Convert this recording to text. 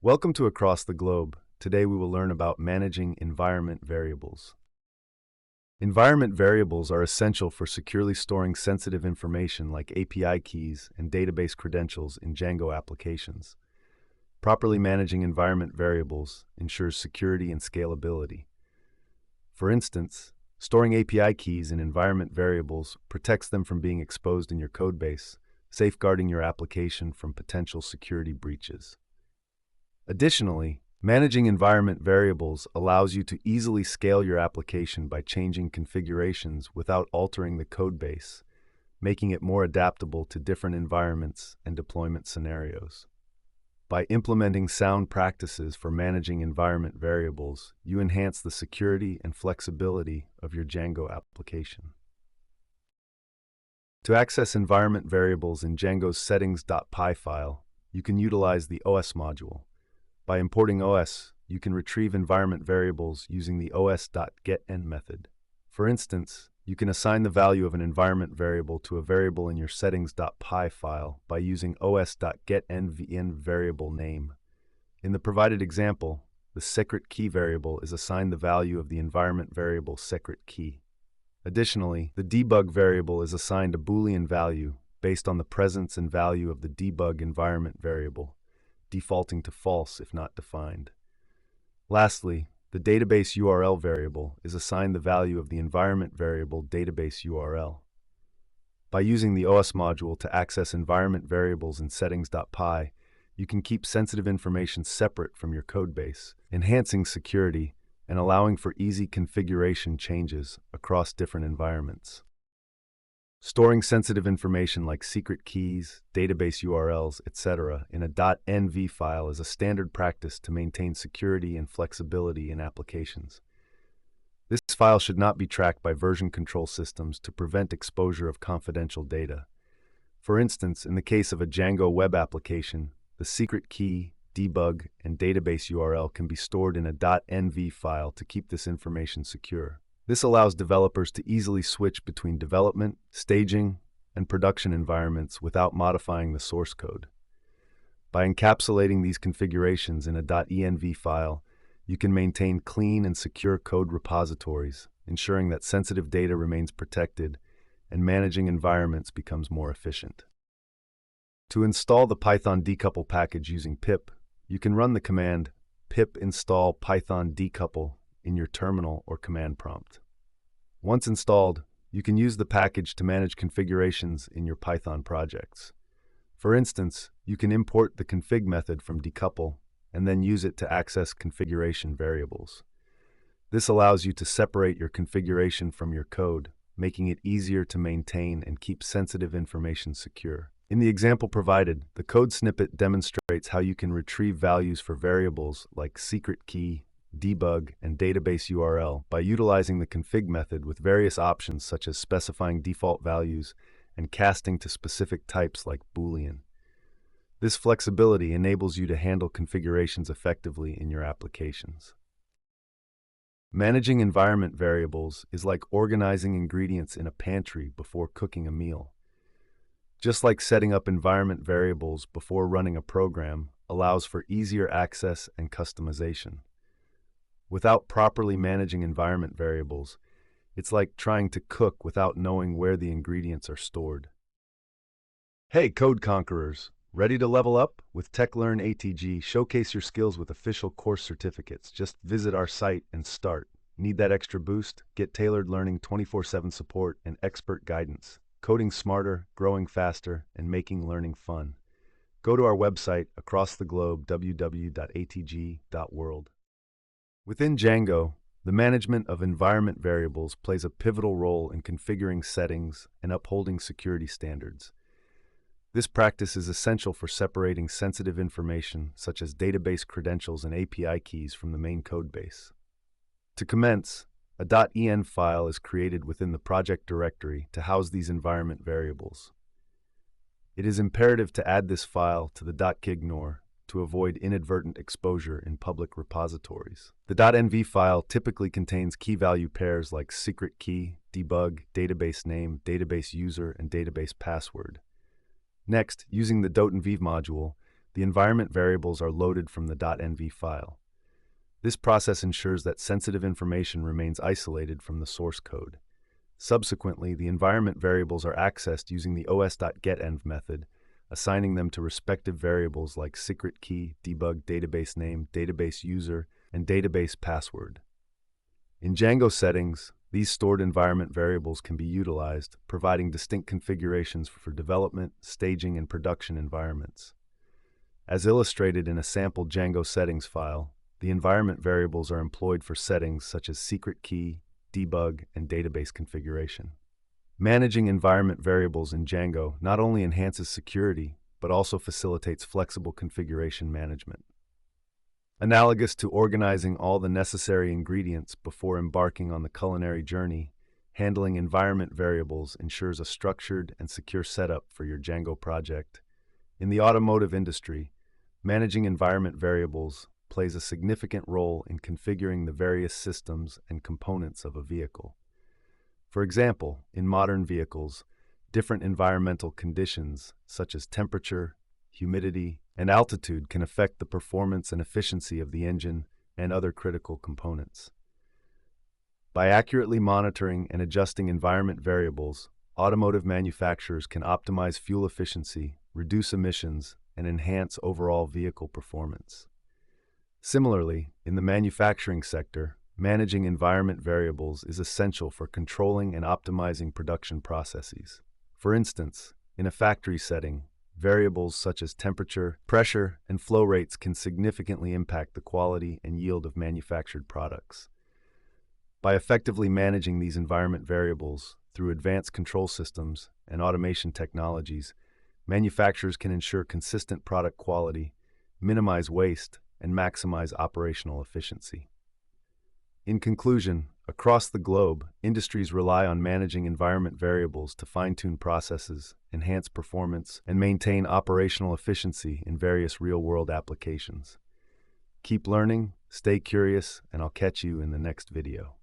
Welcome to Across the Globe. Today we will learn about managing environment variables. Environment variables are essential for securely storing sensitive information like API keys and database credentials in Django applications. Properly managing environment variables ensures security and scalability. For instance, storing API keys in environment variables protects them from being exposed in your codebase, safeguarding your application from potential security breaches. Additionally, managing environment variables allows you to easily scale your application by changing configurations without altering the codebase, making it more adaptable to different environments and deployment scenarios. By implementing sound practices for managing environment variables, you enhance the security and flexibility of your Django application. To access environment variables in Django's settings.py file, you can utilize the OS module. By importing OS, you can retrieve environment variables using the os.getEnd method. For instance, you can assign the value of an environment variable to a variable in your settings.py file by using os.getEndVN variable name. In the provided example, the secret key variable is assigned the value of the environment variable secret key. Additionally, the debug variable is assigned a Boolean value based on the presence and value of the debug environment variable, defaulting to false if not defined. Lastly, the database URL variable is assigned the value of the environment variable database URL. By using the OS module to access environment variables in settings.py, you can keep sensitive information separate from your codebase, enhancing security and allowing for easy configuration changes across different environments. Storing sensitive information like secret keys, database URLs, etc. in a .env file is a standard practice to maintain security and flexibility in applications. This file should not be tracked by version control systems to prevent exposure of confidential data. For instance, in the case of a Django web application, the secret key, debug, and database URL can be stored in a .env file to keep this information secure. This allows developers to easily switch between development, staging, and production environments without modifying the source code. By encapsulating these configurations in a .env file, you can maintain clean and secure code repositories, ensuring that sensitive data remains protected and managing environments becomes more efficient. To install the python-decouple package using pip, you can run the command pip install python-decouple in your terminal or command prompt. Once installed, you can use the package to manage configurations in your Python projects. For instance, you can import the config method from decouple and then use it to access configuration variables. This allows you to separate your configuration from your code, making it easier to maintain and keep sensitive information secure. In the example provided, the code snippet demonstrates how you can retrieve values for variables like secret key, debug, and database URL by utilizing the config method with various options such as specifying default values and casting to specific types like Boolean. This flexibility enables you to handle configurations effectively in your applications. Managing environment variables is like organizing ingredients in a pantry before cooking a meal. Just like setting up environment variables before running a program allows for easier access and customization. Without properly managing environment variables, it's like trying to cook without knowing where the ingredients are stored. Hey, code conquerors! Ready to level up? With TechLearn ATG, showcase your skills with official course certificates. Just visit our site and start. Need that extra boost? Get tailored learning, 24/7 support, and expert guidance. Coding smarter, growing faster, and making learning fun. Go to our website across the globe, www.atg.world. Within Django, the management of environment variables plays a pivotal role in configuring settings and upholding security standards. This practice is essential for separating sensitive information such as database credentials and API keys from the main codebase. To commence, a .env file is created within the project directory to house these environment variables. It is imperative to add this file to the .kignor to avoid inadvertent exposure in public repositories. The .env file typically contains key value pairs like secret key, debug, database name, database user, and database password. Next, using the .env module, the environment variables are loaded from the .env file. This process ensures that sensitive information remains isolated from the source code. Subsequently, the environment variables are accessed using the os.getEnv method, assigning them to respective variables like secret key, debug database name, database user, and database password. In Django Settings, these stored environment variables can be utilized, providing distinct configurations for development, staging, and production environments. As illustrated in a sample Django Settings file, the environment variables are employed for settings such as secret key, debug, and database configuration. Managing environment variables in Django not only enhances security, but also facilitates flexible configuration management. Analogous to organizing all the necessary ingredients before embarking on the culinary journey, handling environment variables ensures a structured and secure setup for your Django project. In the automotive industry, managing environment variables plays a significant role in configuring the various systems and components of a vehicle. For example, in modern vehicles, different environmental conditions such as temperature, humidity, and altitude can affect the performance and efficiency of the engine and other critical components. By accurately monitoring and adjusting environment variables, automotive manufacturers can optimize fuel efficiency, reduce emissions, and enhance overall vehicle performance. Similarly, in the manufacturing sector, managing environment variables is essential for controlling and optimizing production processes. For instance, in a factory setting, variables such as temperature, pressure, and flow rates can significantly impact the quality and yield of manufactured products. By effectively managing these environment variables through advanced control systems and automation technologies, manufacturers can ensure consistent product quality, minimize waste, and maximize operational efficiency. In conclusion, across the globe, industries rely on managing environment variables to fine-tune processes, enhance performance, and maintain operational efficiency in various real-world applications. Keep learning, stay curious, and I'll catch you in the next video.